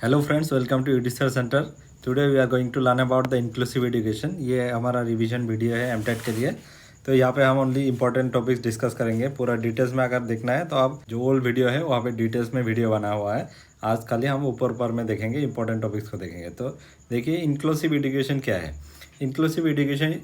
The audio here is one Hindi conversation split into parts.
हेलो फ्रेंड्स, वेलकम टू यूडिसर centre. Today we are going to learn about the inclusive education. ये हमारा रिवीजन वीडियो है एमटेट के लिए। तो यहाँ पे हम ओनली इंपॉर्टेंट टॉपिक्स डिस्कस करेंगे। पूरा डिटेल्स में अगर देखना है तो आप जो ओल्ड वीडियो है वहाँ पे डिटेल्स में वीडियो बना हुआ है। आज खाली हम ऊपर में देखेंगे, इंपॉर्टेंट टॉपिक्स को देखेंगे। तो देखिए इंक्लूसिव एजुकेशन क्या है। Inclusive education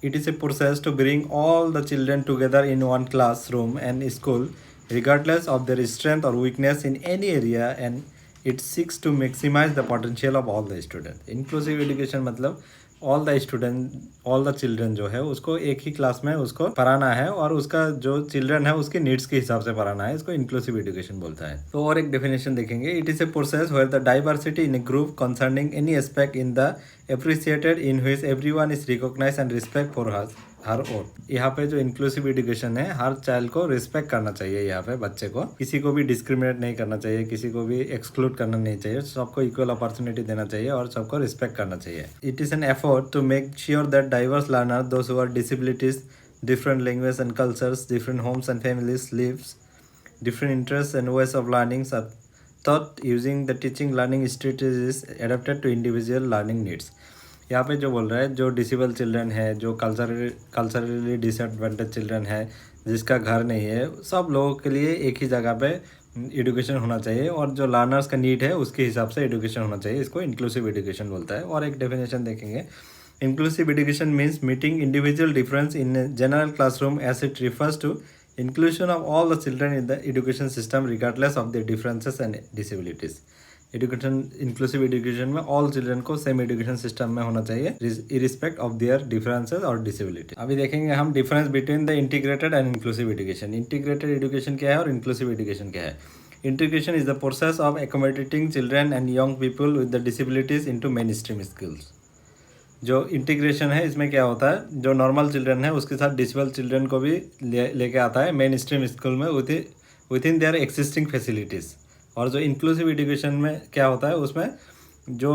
it is a process to bring all the children together in one classroom and school regardless of their strength or weakness in any area, and it seeks to maximize the potential of all the students. Inclusive education मतलब all the student, all the children जो है उसको एक ही क्लास में उसको पढ़ाना है और उसका जो चिल्ड्रन है उसके नीड्स के हिसाब से पढ़ाना है। इसको इंक्लूसिव एजुकेशन बोलता है। तो और एक डेफिनेशन देखेंगे। It is a process where the diversity in a group concerning any aspect in the appreciated in which everyone is recognized and respect for her own. यहाँ पे जो इंक्लूसिव एजुकेशन है, हर चाइल्ड को रिस्पेक्ट करना चाहिए। यहाँ पे बच्चे को किसी को भी डिस्क्रिमिनेट नहीं करना चाहिए, किसी को भी एक्सक्लूड करना नहीं चाहिए, सबको इक्वल अपॉर्चुनिटी देना चाहिए और सबको रिस्पेक्ट करना चाहिए। It is an effort to make sure that diverse learner, those who are disabilities, different languages and cultures, different homes and families, lives, different interests and ways of learning are taught using the teaching learning strategies adapted to individual learning needs. यहाँ पे जो बोल रहा है, जो डिसेबल चिल्ड्रन है, जो कल्चरली डिसएडवांटेज चिल्ड्रन है, जिसका घर नहीं है, सब लोगों के लिए एक ही जगह पे एजुकेशन होना चाहिए और जो लर्नर्स का नीड है उसके हिसाब से एजुकेशन होना चाहिए। इसको इंक्लूसिव एजुकेशन बोलता है। और एक डेफिनेशन देखेंगे। Inclusive education means meeting individual difference in a general classroom, as it refers to inclusion of all the children in the education system regardless of their differences and disabilities. Education, inclusive education में ऑल चिल्ड्रन को सेम एजुकेशन सिस्टम में होना चाहिए इरिस्पेक्ट ऑफ देयर डिफरेंसेस और डिसेबिलिटी। अभी देखेंगे हम difference between the integrated and inclusive education. Integrated education क्या है और इंक्लूसिव एजुकेशन क्या है। Integration is the process of accommodating children and young people with the disabilities into main stream skills. जो इंटीग्रेशन है इसमें क्या होता है, जो नॉर्मल चिल्ड्रन है उसके साथ डिसेबल चिल्ड्रन को भी लेके आता है मेन स्ट्रीम स्कूल में with in their existing facilities. और जो इंक्लूसिव एजुकेशन में क्या होता है, उसमें जो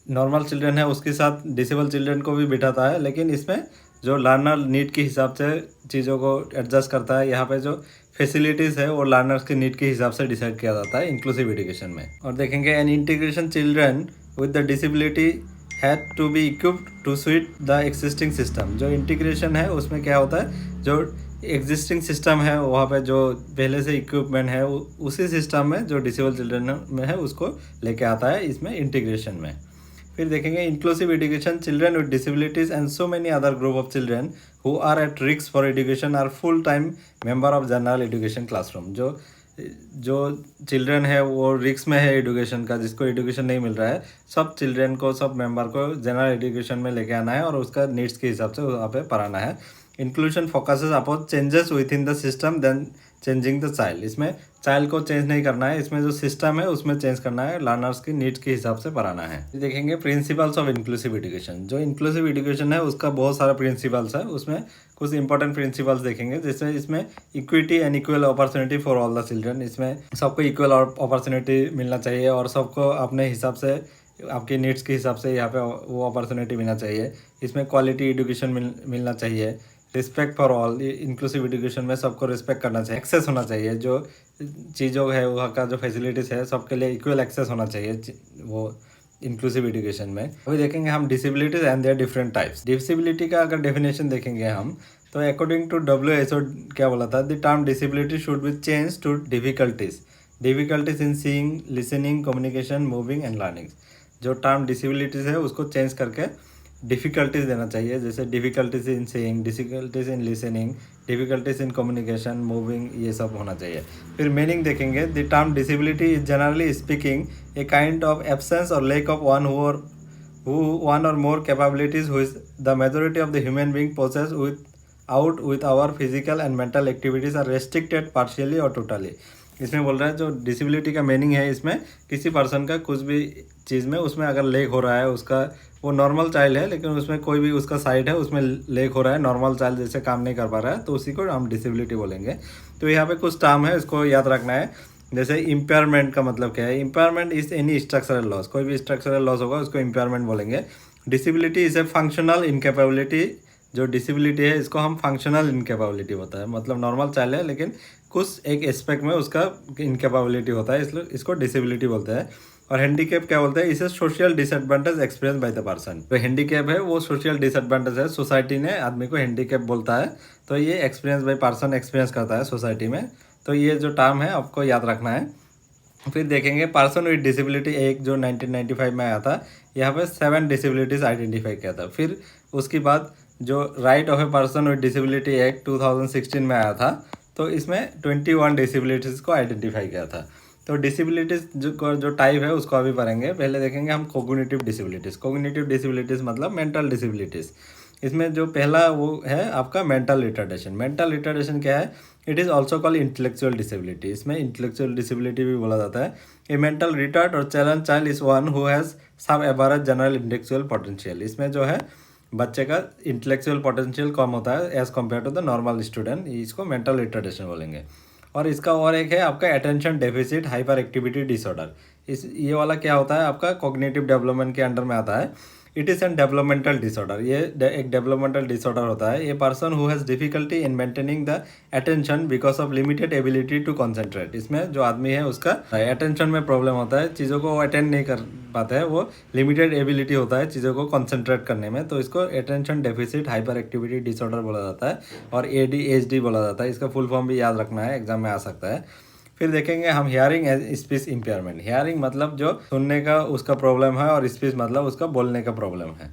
नॉर्मल चिल्ड्रन है उसके साथ डिसेबल चिल्ड्रन को भी बिठाता है, लेकिन इसमें जो लर्नर नीड के हिसाब से चीज़ों को एडजस्ट करता है। यहाँ पे जो फैसिलिटीज़ है वो लर्नर्स के नीड के हिसाब से डिसाइड किया जाता है इंक्लूसिव एजुकेशन में। और देखेंगे an integration children with the disability had to be equipped to suit the existing system. जो इंटीग्रेशन है उसमें क्या होता है, जो एग्जिस्टिंग सिस्टम है वहाँ पे जो पहले से इक्विपमेंट है उसी सिस्टम में जो डिसेबल चिल्ड्रन में है उसको लेके आता है इसमें इंटीग्रेशन में। फिर देखेंगे inclusive education, children with disabilities and so many other group of children who are at risk for education are full time member of general education classroom. जो चिल्ड्रन है वो रिस्क में है एजुकेशन का, जिसको एजुकेशन नहीं मिल रहा है, सब चिल्ड्रन को, सब मेंबर को जनरल एजुकेशन में लेके आना है और उसका नीड्स के हिसाब से वहाँ पे पढ़ाना है। Inclusion focuses upon changes within the system then changing the child. इसमें चाइल्ड को चेंज नहीं करना है, इसमें जो सिस्टम है उसमें चेंज करना है, लर्नर्स की नीड्स के हिसाब से पढ़ाना है। देखेंगे प्रिंसिपल्स ऑफ इंक्लूसिव एजुकेशन। जो इंक्लूसिव एजुकेशन है उसका बहुत सारा प्रिंसिपल्स है, उसमें कुछ इंपॉर्टेंट प्रिंसिपल्स देखेंगे। जैसे इसमें equity and equal opportunity for all the children. इसमें सबको इक्वल अपॉर्चुनिटी मिलना चाहिए और सबको अपने हिसाब से, आपके नीड्स के हिसाब से यहाँ पे वो अपॉर्चुनिटी मिलना चाहिए। इसमें क्वालिटी एजुकेशन मिलना चाहिए। Respect for all, inclusive education में सबको रिस्पेक्ट करना चाहिए। एक्सेस होना चाहिए, जो चीज़ों है वहाँ का जो फैसिलिटीज़ है सबके लिए इक्वल एक्सेस होना चाहिए वो इंक्लूसिव एजुकेशन में। अभी देखेंगे हम disabilities and their different types. Disability का अगर डेफिनेशन देखेंगे हम, तो अकॉर्डिंग टू WHO क्या बोला था, the term disability should be change to difficulties in seeing, listening, communication, moving and learning. जो टर्म डिसेबिलिटीज़ है उसको चेंज करके डिफ़िकल्टीज देना चाहिए। जैसे difficulties in seeing, difficulties in listening, difficulties in communication, moving, ये सब होना चाहिए। फिर मीनिंग देखेंगे। The term disability is generally speaking a kind of absence और लैक ऑफ वन और more capabilities which the majority of the human being posses with our physical and mental activities are restricted partially और टोटली। इसमें बोल रहा है जो डिसेबिलिटी का मीनिंग है, इसमें किसी पर्सन का कुछ भी चीज़ में उसमें अगर लेक हो रहा है, उसका वो नॉर्मल चाइल्ड है लेकिन उसमें कोई भी उसका साइड है उसमें लेक हो रहा है, नॉर्मल चाइल्ड जैसे काम नहीं कर पा रहा है, तो उसी को हम डिसेबिलिटी बोलेंगे। तो यहाँ पे कुछ टर्म है, इसको याद रखना है। जैसे इम्पेयरमेंट का मतलब क्या है। Impairment is any structural loss, कोई भी स्ट्रक्चरल लॉस होगा उसको इम्पेयरमेंट बोलेंगे। Disability is a functional incapability. जो डिसेबिलिटी है इसको हम फंक्शनल इनकेपेबिलिटी होता है, मतलब नॉर्मल चाइल्ड है लेकिन कुछ एक एस्पेक्ट में उसका इनकेपेबिलिटी होता है, इसलिए इसको डिसेबिलिटी बोलते हैं। और हैंडीकैप क्या बोलते हैं, इसे social disadvantage experience by the person. तो हैंडीकैप है वो सोशल डिसएडवांटेज है, सोसाइटी ने आदमी को हैंडीकैप बोलता है, तो ये एक्सपीरियंस बाय पर्सन एक्सपीरियंस करता है सोसाइटी में। तो ये जो टर्म है आपको याद रखना है। फिर देखेंगे पर्सन विद डिसेबिलिटी एक जो 1995 में आया था, यहाँ पे 7 डिसेबिलिटीज़ आइडेंटिफाई किया था। फिर उसके बाद जो right of a person with disability act 2016 में आया था, तो इसमें 21 डिसेबिलिटीज़ को आइडेंटिफाई किया था। तो डिसेबिलिटीज़ जो टाइप है उसको अभी पढ़ेंगे। पहले देखेंगे हम कोग्निटिव डिसेबिलिटीज़। कोग्निटिव डिसेबिलिटीज़ मतलब मेंटल डिसेबिलिटीज़। इसमें जो पहला वो है आपका मेंटल रिटार्डेशन। मेंटल रिटार्डेशन क्या है, it is also called intellectual disability. इसमें इंटेलेक्चुअल डिसेबिलिटी भी बोला जाता है। ए मेंटल रिटार्ड और challenge child is one who has सब एवरेज जनरल इंटेलेक्चुअल पोटेंशियल। इसमें जो है बच्चे का इंटेलेक्चुअल पोटेंशियल कम होता है as compare to the normal student, इसको मेंटल रिटार्डेशन बोलेंगे। और इसका और एक है आपका attention deficit hyper activity disorder. इस ये वाला क्या होता है आपका कॉग्निटिव डेवलपमेंट के अंडर में आता है। It is an developmental disorder. ये एक डेवलपमेंटल डिसऑर्डर होता है। ये person who has difficulty in maintaining the attention because of limited ability to concentrate. इसमें जो आदमी है उसका अटेंशन में प्रॉब्लम होता है, चीज़ों को वो अटेंड नहीं कर पाते हैं, वो लिमिटेड एबिलिटी होता है चीज़ों को कॉन्सेंट्रेट करने में, तो इसको attention deficit hyper activity disorder बोला जाता है और ADHD बोला जाता है। इसका फुल फॉर्म भी याद रखना है, एग्जाम में आ सकता है। फिर देखेंगे हम hearing as speech impairment. Hearing मतलब जो सुनने का उसका प्रॉब्लम है और स्पीच मतलब उसका बोलने का प्रॉब्लम है।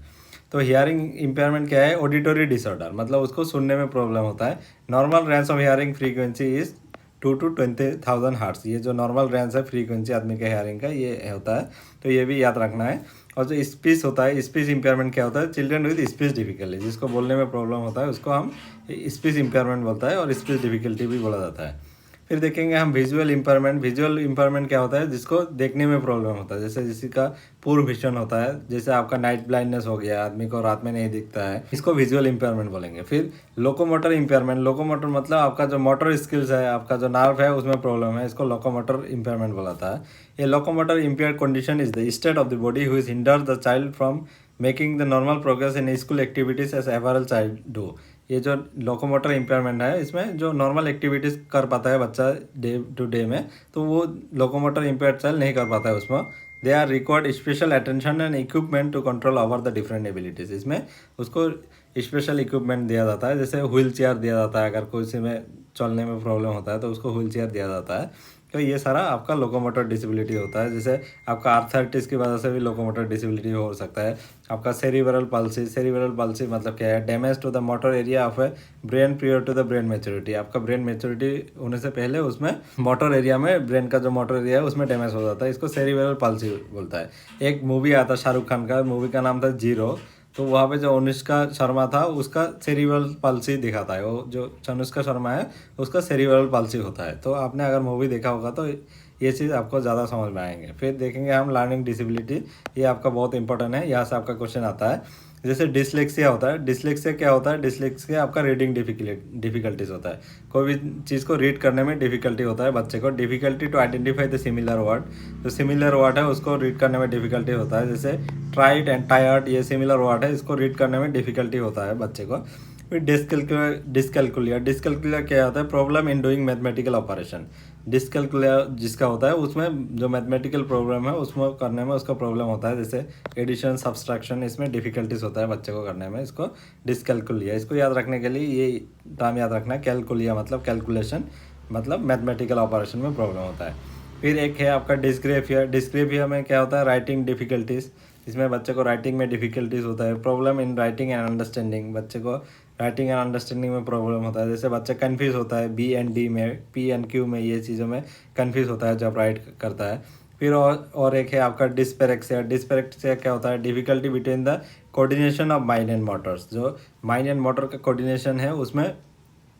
तो हियरिंग इम्पेयरमेंट क्या है, ऑडिटरी डिसऑर्डर मतलब उसको सुनने में प्रॉब्लम होता है। Normal range of hearing frequency is 2 to 20,000 hertz. ये जो नॉर्मल रेंज है फ्रीक्वेंसी आदमी के हियरिंग का ये होता है, तो ये भी याद रखना है। और जो स्पीच होता है, स्पीच इम्पेयरमेंट क्या होता है, चिल्ड्रन विद स्पीच डिफिकल्टी, जिसको बोलने में प्रॉब्लम होता है उसको हम स्पीच इम्पेयरमेंट बोलता है और स्पीच डिफिकल्टी भी बोला जाता है। फिर देखेंगे हम विजुअल इम्पेयरमेंट। विजुअल इम्पेयरमेंट क्या होता है, जिसको देखने में प्रॉब्लम होता है, जैसे किसी का पूर विजन होता है, जैसे आपका नाइट ब्लाइंडनेस हो गया, आदमी को रात में नहीं दिखता है, इसको विजुअल इम्पेयरमेंट बोलेंगे। फिर लोकोमोटर इम्पेयरमेंट। लोकोमोटर मतलब आपका जो मोटर स्किल्स है, आपका जो नर्व है उसमें प्रॉब्लम है, इसको लोकोमोटर इम्पेयरमेंट बोलाता है। ये locomotor impair condition is the state of the body who hinder the child from making the normal progress in school activities as every child do. ये जो लोकोमोटर इम्पेयरमेंट है, इसमें जो नॉर्मल एक्टिविटीज़ कर पाता है बच्चा डे टू डे में, तो वो लोकोमोटर इम्पेयर्ड चाइल्ड नहीं कर पाता है उसमें। They are required special attention and equipment to control over the different abilities. इसमें उसको स्पेशल इक्विपमेंट दिया जाता है, जैसे व्हील चेयर दिया जाता है, अगर कोई में चलने में प्रॉब्लम होता है तो उसको व्हील चेयर दिया जाता है। तो ये सारा आपका लोकोमोटर डिसेबिलिटी होता है। जैसे आपका आर्थराइटिस की वजह से भी लोकोमोटर डिसेबिलिटी हो सकता है। आपका सेरिब्रल पल्सी। सेरिब्रल पल्सी मतलब क्या है, damage to the motor area of a brain prior to the brain maturity. आपका ब्रेन मैच्योरिटी होने से पहले उसमें मोटर एरिया में, ब्रेन का जो मोटर एरिया है उसमें डैमेज हो जाता है, इसको सेरिब्रल पल्सी बोलता है। एक मूवी आता है शाहरुख खान का, मूवी का नाम था जीरो। तो वहाँ पे जो अनुष्का शर्मा था उसका सेरिब्रल पल्सी दिखाता है, वो जो अनुष्का शर्मा है उसका सेरिब्रल पल्सी होता है। तो आपने अगर मूवी देखा होगा तो ये चीज़ आपको ज़्यादा समझ में आएंगे। फिर देखेंगे हम लर्निंग डिसेबिलिटी। ये आपका बहुत इंपॉर्टेंट है, यहाँ से आपका क्वेश्चन आता है। जैसे डिसलेक्सिया होता है। डिसलेक्सिया क्या होता है, डिसलेक्सिया आपका रीडिंग डिफिकल्टीज होता है। कोई भी चीज़ को रीड करने में डिफिकल्टी होता है बच्चे को। Difficulty to identify the similar word. जो सिमिलर वर्ड है उसको रीड करने में डिफिकल्टी होता है, जैसे ट्राइड एंड टायर्ड, ये सिमिलर वर्ड है, इसको रीड करने में डिफिकल्टी होता है बच्चे को। फिर डिस्कैलकुलिया। डिस्कैलकुलिया क्या होता है, problem in doing mathematical operation. Dyscalculia जिसका होता है उसमें जो मैथमेटिकल प्रॉब्लम है उसमें करने में उसका प्रॉब्लम होता है, जैसे एडिशन सब्सट्रैक्शन, इसमें डिफिकल्टीज होता है बच्चे को करने में, इसको डिस्कैलकुलिया। इसको याद रखने के लिए ये टर्म याद रखना है, कैलकुलिया मतलब कैलकुलेशन, मतलब मैथमेटिकल ऑपरेशन में प्रॉब्लम होता है। फिर एक है आपका डिस्ग्रेफिया। डिस्ग्रेफिया में क्या होता है, राइटिंग डिफिकल्टीज। इसमें बच्चे को राइटिंग में डिफिकल्टीज होता है। Problem in writing and understanding, बच्चे को राइटिंग एंड अंडरस्टैंडिंग में प्रॉब्लम होता है, जैसे बच्चा कन्फ्यूज़ होता है बी एंड डी में, पी एंड क्यू में, ये चीज़ों में कन्फ्यूज़ होता है जब राइट करता है। फिर और एक है आपका डिस्पेरेक्सिया। डिस्पेरेक्सिया क्या होता है, difficulty between the coordination of mind and Motors. जो माइंड एंड मोटर का कोऑर्डिनेशन है उसमें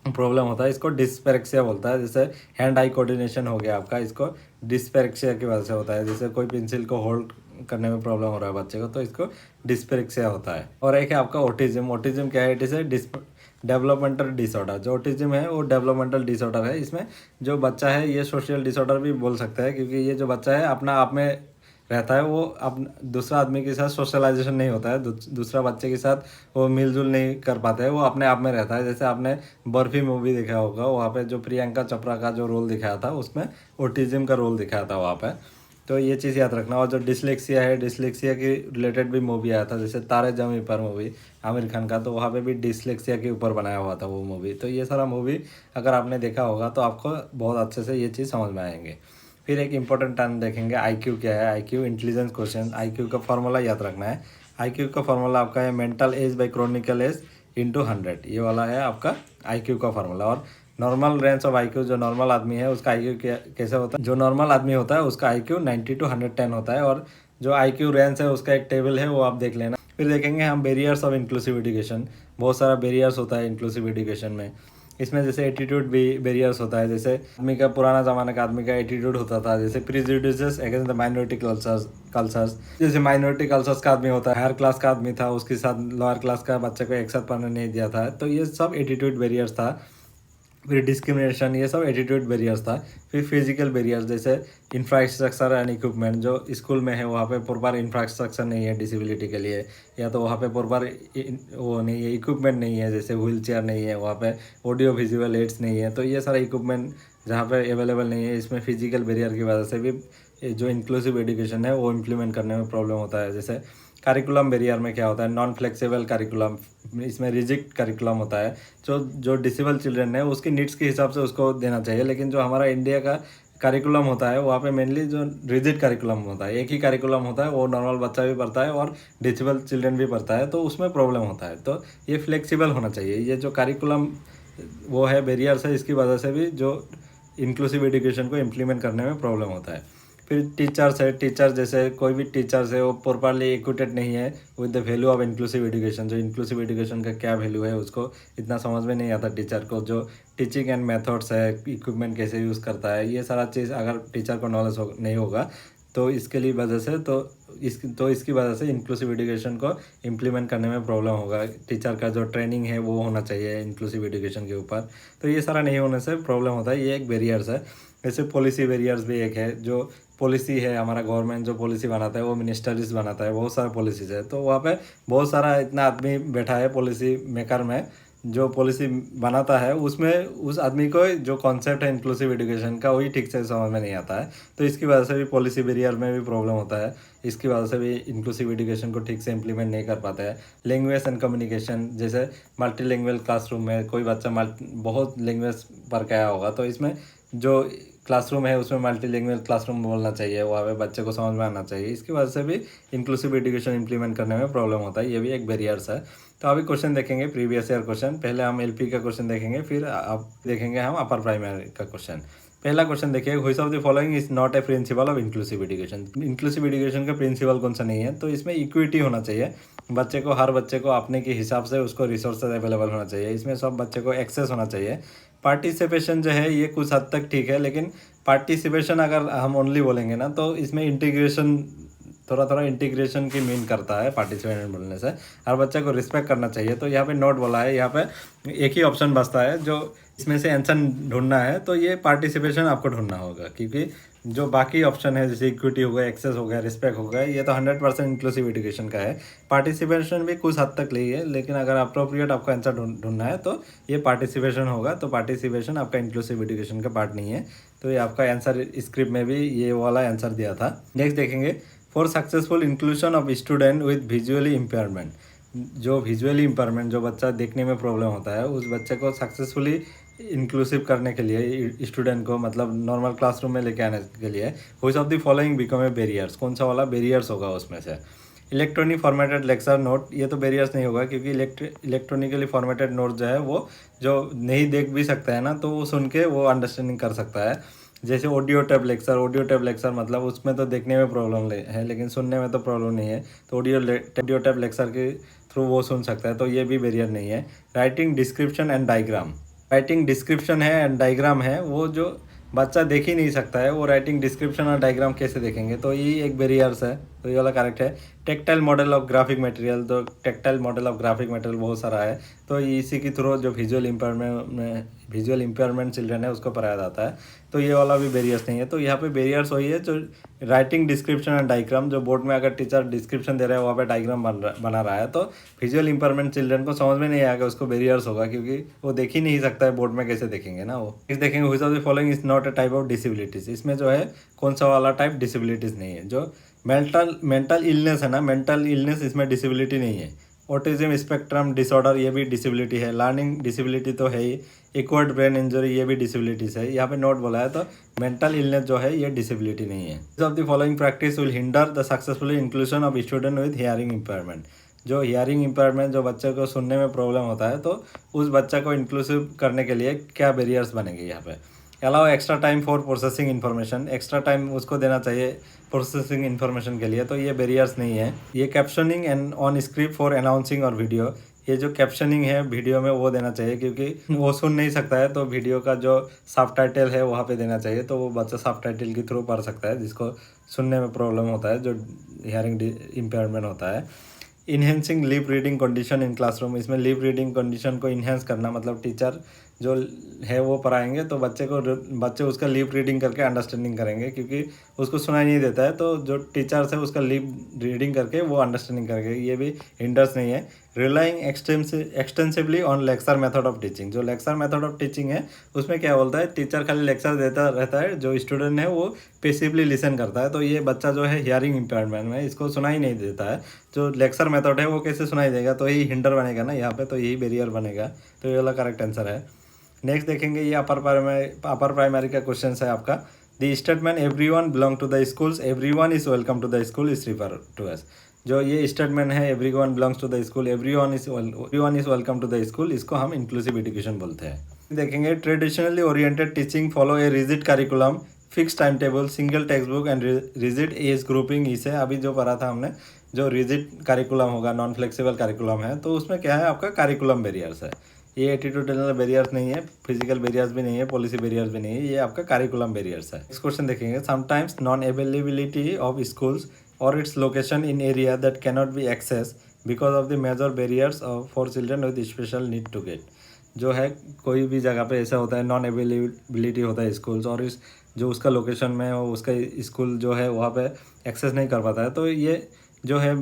प्रॉब्लम होता है, इसको डिस्पेरेक्सिया बोलता है। जैसे हैंड आई कोऑर्डिनेशन हो गया आपका, इसको डिस्पेरेक्सिया की वजह से होता है। जैसे कोई पेंसिल को होल्ड करने में प्रॉब्लम हो रहा है बच्चे को, तो इसको डिस्पेरेक्सिया होता है। और एक है आपका ऑटिज्म। ऑटिज्म क्या है, it is a developmental disorder. जो ऑटिज्म है वो डेवलपमेंटल डिसऑर्डर है। इसमें जो बच्चा है ये सोशल डिसऑर्डर भी बोल सकता है, क्योंकि ये जो बच्चा है अपना आप में रहता है, वो अब दूसरा आदमी के साथ सोशलाइजेशन नहीं होता है, दूसरा बच्चे के साथ वो मिलजुल नहीं कर पाते हैं, वो अपने आप में रहता है। जैसे आपने बर्फी मूवी देखा होगा, वहाँ पे जो प्रियंका चोपड़ा का जो रोल दिखाया था उसमें ऑटिज्म का रोल दिखाया था वहाँ पे। तो ये चीज़ याद रखना। और जो डिसलेक्सिया है, डिसलेक्सिया के रिलेटेड भी मूवी आया था, जैसे तारे ज़मीं पर मूवी आमिर खान का, तो वहाँ पे भी डिसलेक्सिया के ऊपर बनाया हुआ था वो मूवी। तो ये सारा मूवी अगर आपने देखा होगा तो आपको बहुत अच्छे से ये चीज़ समझ में आएंगे। फिर एक इंपॉर्टेंट टर्म देखेंगे, आईक्यू क्या है। IQ intelligence question. आईक्यू का फॉर्मूला याद रखना है। आईक्यू का फॉर्मूला आपका है mental age by chronical age into 100, ये वाला है आपका आईक्यू का फॉर्मूला। और नॉर्मल रेंज ऑफ आईक्यू, जो नॉर्मल आदमी है उसका आईक्यू कैसे होता है, जो नॉर्मल आदमी होता है उसका आईक्यू 90 to 110 होता है। और जो आईक्यू रेंज है उसका एक टेबल है, वो आप देख लेना। फिर देखेंगे हम बेरियर्स ऑफ इंक्लूसिव एजुकेशन। बहुत सारा बेरियर्स होता है इंक्लूसिव एजुकेशन में। इसमें जैसे एटीट्यूड भी बेरियर्स होता है। जैसे आदमी का, पुराना ज़माने का आदमी का एटीट्यूड होता था, जैसे prejudices against the minority cultures. जैसे माइनॉरिटी कल्चर्स का आदमी होता है, हायर क्लास का आदमी था, उसके साथ लोअर क्लास का बच्चे को एक साथ पढ़ने नहीं दिया था, तो ये सब एटीट्यूड बेरियर्स था। फिर डिस्क्रिमिनेशन, ये सब एटीट्यूड बैरियर्स था। फिर फिजिकल बैरियर्स, जैसे इंफ्रास्ट्रक्चर एंड इक्विपमेंट, जो स्कूल में है वहाँ पे प्रॉपर इंफ्रास्ट्रक्चर नहीं है डिसेबिलिटी के लिए, या तो वहाँ पे प्रॉपर वो नहीं है, इक्विपमेंट नहीं है, जैसे व्हील चेयर नहीं है वहाँ पे, ऑडियो विजुअल एड्स नहीं है। तो ये सारा इक्विपमेंट जहाँ पे अवेलेबल नहीं है, इसमें फिजिकल बैरियर की वजह से भी जो इंक्लूसिव एजुकेशन है वो इम्प्लीमेंट करने में प्रॉब्लम होता है। जैसे करिकुलम बैरियर में क्या होता है, नॉन फ्लेक्सिबल करिकुलम, इसमें रिजिड करिकुलम होता है। जो जो डिसेबल चिल्ड्रन है उसकी नीड्स के हिसाब से उसको देना चाहिए, लेकिन जो हमारा इंडिया का करिकुलम होता है वहाँ पे मेनली जो रिजिड करिकुलम होता है, एक ही करिकुलम होता है, वो नॉर्मल बच्चा भी पढ़ता है और डिसेबल चिल्ड्रन भी पढ़ता है, तो उसमें प्रॉब्लम होता है। तो ये फ्लेक्सिबल होना चाहिए। ये जो करिकुलम वो है बैरियर्स है, इसकी वजह से भी जो इंक्लूसिव एजुकेशन को इम्प्लीमेंट करने में प्रॉब्लम होता है। फिर टीचर्स है, टीचर जैसे कोई भी टीचर्स है वो प्रॉपरली इक्विटेड नहीं है with the value of inclusive education. जो इंक्लूसिव एजुकेशन का क्या वैल्यू है उसको इतना समझ में नहीं आता टीचर को। जो टीचिंग एंड मेथड्स है, इक्विपमेंट कैसे यूज़ करता है, ये सारा चीज़ अगर टीचर को नॉलेज नहीं होगा तो इसके लिए वजह से इसकी वजह से इंक्लूसिव एजुकेशन को इम्प्लीमेंट करने में प्रॉब्लम होगा। टीचर का जो ट्रेनिंग है वो होना चाहिए इंक्लूसिव एजुकेशन के ऊपर। तो ये सारा नहीं होने से प्रॉब्लम होता है, ये एक बैरियर्स है। जैसे पॉलिसी बैरियर्स भी एक है। जो पॉलिसी है, हमारा गवर्नमेंट जो पॉलिसी बनाता है वो मिनिस्टरीज बनाता है, बहुत सारा पॉलिसीज है, तो वहाँ पे बहुत सारा इतना आदमी बैठा है पॉलिसी मेकर में, जो पॉलिसी बनाता है उसमें उस आदमी को जो कॉन्सेप्ट है इंक्लूसिव एजुकेशन का वही ठीक से समझ में नहीं आता है। तो इसकी वजह से भी पॉलिसी बैरियर में भी प्रॉब्लम होता है। इसकी वजह से भी इंक्लूसिव एजुकेशन को ठीक से इम्प्लीमेंट नहीं कर पाता है। लैंग्वेज एंड कम्युनिकेशन, जैसे मल्टी लैंग्वेज क्लासरूम में कोई बच्चा बहुत लैंग्वेज पढ़ के आया होगा, तो इसमें जो क्लासरूम है उसमें मल्टी लैंग्वेज क्लासरूम बोलना चाहिए, वहाँ पे बच्चे को समझ में आना चाहिए। इसकी वजह से भी इंक्लूसिव एजुकेशन इम्प्लीमेंट करने में प्रॉब्लम होता है, ये भी एक बैरियर्स है। तो अभी क्वेश्चन देखेंगे प्रीवियस ईयर क्वेश्चन। पहले हम एलपी का क्वेश्चन देखेंगे, फिर आप देखेंगे हम अपर प्राइमरी का क्वेश्चन। पहला क्वेश्चन देखिए, which of the following is not a principle of inclusive education. Inclusive education का प्रिंसिपल कौन सा नहीं है, तो इसमें इक्विटी होना चाहिए। बच्चे को, हर बच्चे को अपने के हिसाब से उसको रिसोर्सेज अवेलेबल होना चाहिए। इसमें सब बच्चे को एक्सेस होना चाहिए। पार्टिसिपेशन जो है ये कुछ हद तक ठीक है, लेकिन पार्टिसिपेशन अगर हम ओनली बोलेंगे ना तो इसमें इंटीग्रेशन, थोड़ा थोड़ा इंटीग्रेशन की मीन करता है पार्टिसिपेशन बोलने से। हर बच्चे को रिस्पेक्ट करना चाहिए। तो यहाँ पे नोट बोला है, यहाँ पे एक ही ऑप्शन बचता है जो इसमें से आंसर ढूंढना है, तो ये पार्टिसिपेशन आपको ढूंढना होगा, क्योंकि जो बाकी ऑप्शन है जैसे इक्विटी हो गया, एक्सेस हो गया, रिस्पेक्ट हो गया, ये तो 100% इंक्लूसिव एजुकेशन का है। पार्टिसिपेशन भी कुछ हद तक नहीं है, लेकिन अगर अप्रोप्रिएट आपको आंसर ढूंढना है तो ये पार्टिसिपेशन होगा। तो पार्टिसिपेशन आपका इंक्लूसिव एजुकेशन का पार्ट नहीं है। तो ये आपका आंसर स्क्रिप्ट में भी ये वाला आंसर दिया था। नेक्स्ट देखेंगे, for successful inclusion of student with visually impairment. जो विजुअली इम्पेयरमेंट, जो बच्चा देखने में प्रॉब्लम होता है, उस बच्चे को सक्सेसफुली इंक्लूसिव करने के लिए स्टूडेंट को, मतलब नॉर्मल क्लासरूम में लेके आने के लिए, which of the following become a barriers. कौन सा वाला बैरियर्स होगा उसमें से। इलेक्ट्रॉनिक फॉर्मेटेड लेक्चर नोट, ये तो बैरियर्स नहीं होगा, क्योंकि इलेक्ट्रॉनिकली फॉर्मेटेड नोट जो है वो जो नहीं देख भी सकता है ना, तो वो सुन के वो अंडरस्टैंडिंग कर सकता है। जैसे ऑडियो टैब लेक्चर मतलब उसमें तो देखने में प्रॉब्लम है, लेकिन सुनने में तो प्रॉब्लम नहीं है, तो ऑडियो टैब लेक्चर के थ्रू वो सुन सकता है, तो ये भी बैरियर नहीं है। Writing description and diagram, writing description है एंड डायग्राम है, वो जो बच्चा देख ही नहीं सकता है, वो राइटिंग डिस्क्रिप्शन और डायग्राम कैसे देखेंगे, तो ये एक बैरियर्स है, तो ये वाला करेक्ट है। Tactile model of graphic material, तो tactile model of graphic material बहुत सारा है, तो इसी के थ्रू जो विजुअल विजुअल इम्पेयरमेंट चिल्ड्रन है उसको पढ़ाया जाता है, तो ये वाला भी बैरियर्स नहीं है। तो यहाँ पे बैरियर्स वही है जो राइटिंग डिस्क्रिप्शन एंड डायग्राम, जो बोर्ड में अगर टीचर डिस्क्रिप्शन दे रहा है वहाँ पे डायग्राम बना रहा है, तो विजुअल इम्पेयरमेंट चिल्ड्रन को समझ में नहीं आएगा, उसको बैरियर्स होगा, क्योंकि वो देख ही नहीं सकता है, बोर्ड में कैसे देखेंगे ना वो। इस देखेंगे which of the following is not a type of disabilities, इसमें जो है कौन सा वाला टाइप डिसेबिलिटीज नहीं है। जो मेंटल इलनेस है ना, मेंटल इलनेस इसमें डिसेबिलिटी नहीं है। ऑटिज्म स्पेक्ट्रम डिसऑर्डर ये भी डिसेबिलिटी है। लर्निंग डिसेबिलिटी तो है ही। इक्वर्ड ब्रेन इंजरी ये भी डिसेबिलिटीज है। यहाँ पे नोट बोला है, तो मेंटल इलनेस जो है ये डिसेबिलिटी नहीं है। Of the following practice will hinder the successful inclusion of student with hearing impairment, जो हियरिंग इम्पेयरमेंट, जो बच्चे को सुनने में प्रॉब्लम होता है, तो उस बच्चा को इंक्लूसिव करने के लिए क्या बैरियर्स बनेंगे यहाँ पे। Allow extra time for processing information, extra time उसको देना चाहिए प्रोसेसिंग इन्फॉर्मेशन के लिए, तो ये बैरियर्स नहीं है। ये captioning and on script for announcing और वीडियो, ये जो कैप्शनिंग है वीडियो में वो देना चाहिए, क्योंकि वो सुन नहीं सकता है, तो वीडियो का जो सबटाइटल है वहाँ पे देना चाहिए, तो वो बच्चा सबटाइटल के थ्रू पढ़ सकता है, जिसको सुनने में प्रॉब्लम होता है, जो हियरिंग इम्पेयरमेंट होता है। Enhancing lip reading condition in classroom, इसमें लिप रीडिंग कंडीशन को इन्हेंस करना, मतलब टीचर जो है वो पढ़ाएंगे तो बच्चे उसका लिप रीडिंग करके अंडरस्टैंडिंग करेंगे, क्योंकि उसको सुनाई नहीं देता है, तो जो टीचर्स है उसका लिप रीडिंग करके वो अंडरस्टैंडिंग करेंगे, ये भी हिंडर्स नहीं है। Relying extensively on lecture method of teaching, जो लेक्चर मेथड ऑफ टीचिंग है उसमें क्या बोलता है, टीचर खाली लेक्चर देता रहता है, जो स्टूडेंट है वो पेसिवली लिसन करता है, तो ये बच्चा जो है हियरिंग इम्पेयरमेंट में, इसको सुनाई नहीं देता है। जो लेक्चर मेथड है वो कैसे सुनाई देगा, तो यही हिंडर बनेगा ना यहाँ पे, तो यही बैरियर बनेगा, तो ये वाला करेक्ट आंसर है। नेक्स्ट देखेंगे, ये अपर प्राइमरी का क्वेश्चन है आपका। The statement everyone belong to the schools, everyone is welcome to the school is refer to us, जो ये स्टेटमेंट है everyone belongs to the school, everyone is welcome to the school, इसको हम इंक्लूसिव एजुकेशन बोलते हैं। देखेंगे, traditionally oriented teaching follow a rigid curriculum, fix time table, single textbook and rigid age grouping, इसे अभी जो पढ़ा था हमने, जो रिजिड करिकुलम होगा, नॉन फ्लेक्सिबल करिकुलम है, तो उसमें क्या है आपका करिकुलम बैरियर्स है। ये एटीट्यूडनल बैरियर्स नहीं है, फिजिकल बैरियर्स भी नहीं है, पॉलिसी बैरियर्स भी नहीं है, ये आपका करिकुलम बैरियर्स है। नेक्स्ट क्वेश्चन देखेंगे, sometimes non availability of schools और its location in area that cannot be access because of the major barriers for children with special need to get, जो है कोई भी जगह पे ऐसा होता है, नॉन अवेलेबिलिटी होता है स्कूल्स, और इस जो उसका लोकेशन में उसका स्कूल जो है वहाँ पे एक्सेस नहीं कर पाता है, तो ये जो है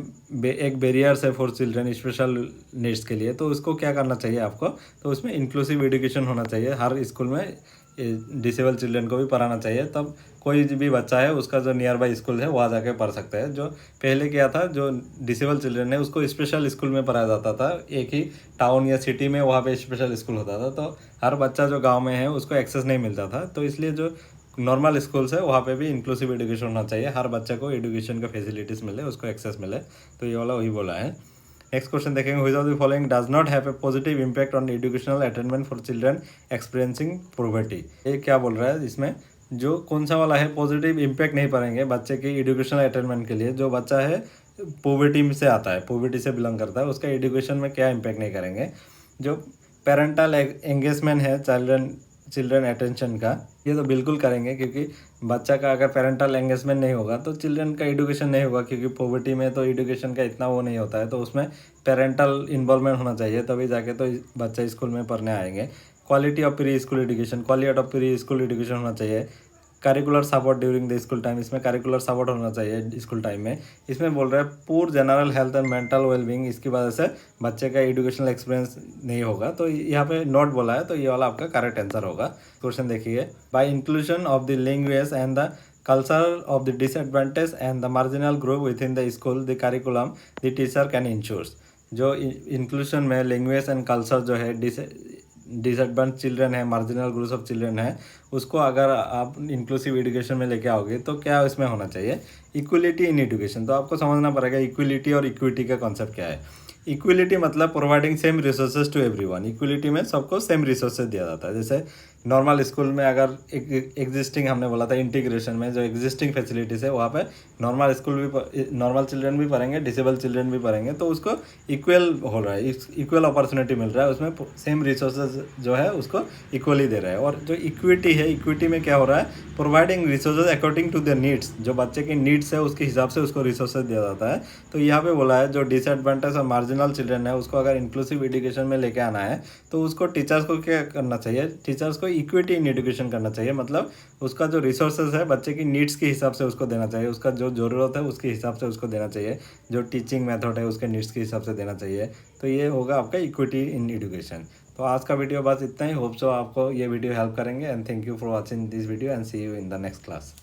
एक बैरियर्स है फॉर चिल्ड्रन स्पेशल नीड्स के लिए, तो उसको क्या करना चाहिए आपको, तो उसमें इंक्लूसिव एजुकेशन होना चाहिए, हर स्कूल में डिसेबल चिल्ड्रन को भी पढ़ाना चाहिए, तब कोई भी बच्चा है उसका जो नियर बाई स्कूल है वहाँ जाके पढ़ सकता है। जो पहले क्या था, जो डिसेबल चिल्ड्रन है उसको स्पेशल स्कूल में पढ़ाया जाता था, एक ही टाउन या सिटी में वहाँ पे स्पेशल स्कूल होता था, तो हर बच्चा जो गाँव में है उसको एक्सेस नहीं मिलता था, तो इसलिए जो नॉर्मल स्कूल्स है वहाँ पे भी इंक्लूसिव एजुकेशन होना चाहिए, हर बच्चे को एजुकेशन का फैसिलिटीज़ मिले, उसको एक्सेस मिले, तो ये वाला वही बोला है। नेक्स्ट क्वेश्चन देखेंगे, which of the following does not have a positive impact on educational attainment for children experiencing poverty, ये क्या बोल रहा है इसमें, जो कौन सा वाला है पॉजिटिव इम्पैक्ट नहीं पड़ेंगे बच्चे के एजुकेशनल अटेनमेंट के लिए, जो बच्चा है पॉवर्टी से आता है, पॉवर्टी से बिलोंग करता है, उसका एजुकेशन में क्या इम्पैक्ट नहीं करेंगे। जो पेरेंटल एंगेजमेंट है चिल्ड्रन अटेंशन का, ये तो बिल्कुल करेंगे, क्योंकि बच्चा का अगर पेरेंटल एंगेजमेंट नहीं होगा तो चिल्ड्रन का एजुकेशन नहीं होगा, क्योंकि पॉवर्टी में तो एजुकेशन का इतना वो नहीं होता है, तो उसमें पेरेंटल इन्वॉल्वमेंट होना चाहिए, तभी जाके तो बच्चा स्कूल में पढ़ने आएंगे। Quality of pre school education, quality of pre school education होना चाहिए। Curricular support during the school time, इसमें करिकुलर सपोर्ट होना चाहिए स्कूल टाइम में। इसमें बोल रहा है पूर general health and mental wellbeing, इसकी वजह से बच्चे का एजुकेशनल एक्सपीरियंस नहीं होगा, तो यहाँ पे नोट बोला है, तो ये वाला आपका करेक्ट आंसर होगा। क्वेश्चन देखिए, by inclusion of the language and the culture of the disadvantaged and the marginal group within the school the curriculum the teacher can ensure, जो इंक्लूजन में लैंग्वेज एंड कल्चर जो है डिसएडवांटेज चिल्ड्रन है, मार्जिनल ग्रुप ऑफ चिल्ड्रन है, उसको अगर आप इंक्लूसिव एजुकेशन में लेके आओगे तो क्या इसमें होना चाहिए, इक्वलिटी इन एजुकेशन, तो आपको समझना पड़ेगा इक्वलिटी और इक्विटी का कॉन्सेप्ट क्या है। इक्वलिटी मतलब providing same resources to everyone, equality में सबको सेम रिसोर्सेज दिया जाता है, जैसे नॉर्मल स्कूल में अगर एग्जिस्टिंग हमने बोला था इंटीग्रेशन में जो एग्जिस्टिंग फैसिलिटीज़ है वहाँ पे नॉर्मल स्कूल भी नॉर्मल चिल्ड्रन भी पढ़ेंगे, डिसेबल चिल्ड्रन भी पढ़ेंगे, तो उसको इक्वल हो रहा है, इक्वल अपॉर्चुनिटी मिल रहा है, उसमें सेम रिसोर्सेज जो है उसको इक्वली दे रहा है। और जो इक्विटी है, इक्विटी में क्या हो रहा है, providing resources according to the needs, जो बच्चे की नीड्स है उसके हिसाब से उसको रिसोर्सेज दिया जाता है। तो यहाँ पे बोला है जो डिसएडवांटेज और मार्जिनल चिल्ड्रन है उसको अगर इंक्लूसिव एजुकेशन में लेके आना है तो उसको टीचर्स को क्या करना चाहिए, टीचर्स को इक्विटी इन एजुकेशन करना चाहिए। मतलब उसका जो रिसोर्सेज है बच्चे की नीड्स के हिसाब से उसको देना चाहिए, उसका जो ज़रूरत है उसके हिसाब से उसको देना चाहिए, जो टीचिंग मेथड है उसके नीड्स के हिसाब से देना चाहिए। तो ये होगा आपका इक्विटी इन एजुकेशन। तो आज का वीडियो बस इतना ही। होप सो आपको ये वीडियो हेल्प करेंगे and thank you for watching this video and see you in the next class.